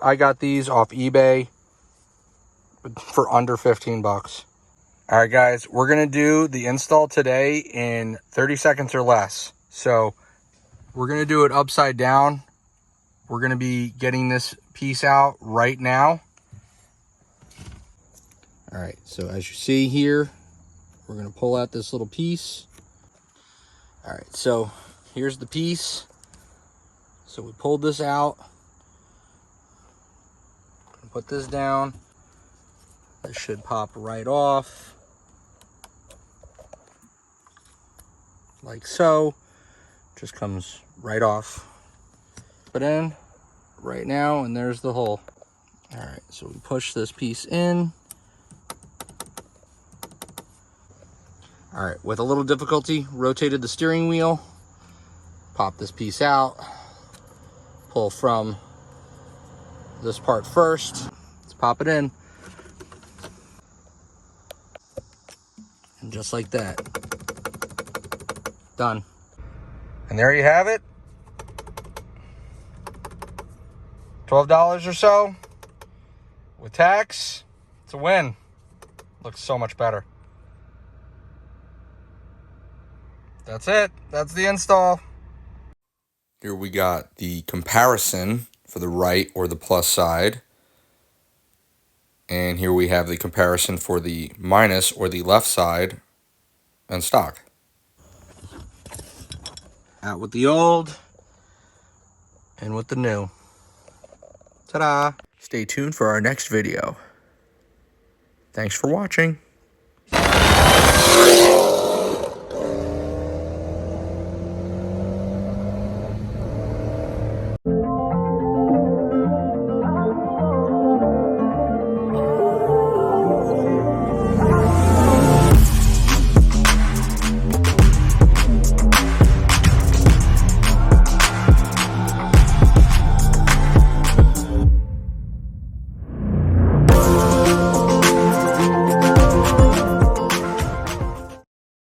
I got these off eBay for under 15 bucks. All right, guys, we're going to do the install today in 30 seconds or less. So we're going to do it upside down. We're going to be getting this piece out right now. All right, so as you see here, we're going to pull out this little piece. All right, so here's the piece. So we pulled this out. Put this down. This should pop right off. Like so. Just comes right off. Put in right now, and there's the hole. All right, so we push this piece in. All right, with a little difficulty, rotated the steering wheel. Pop this piece out. Pull from this part first. Let's pop it in. And just like that. Done. And there you have it. $12 or so. With tax, it's a win. Looks so much better. That's it. That's the install. Here we got the comparison for the right or the plus side. And here we have the comparison for the minus or the left side and stock. Out with the old and with the new. Ta-da! Stay tuned for our next video. Thanks for watching.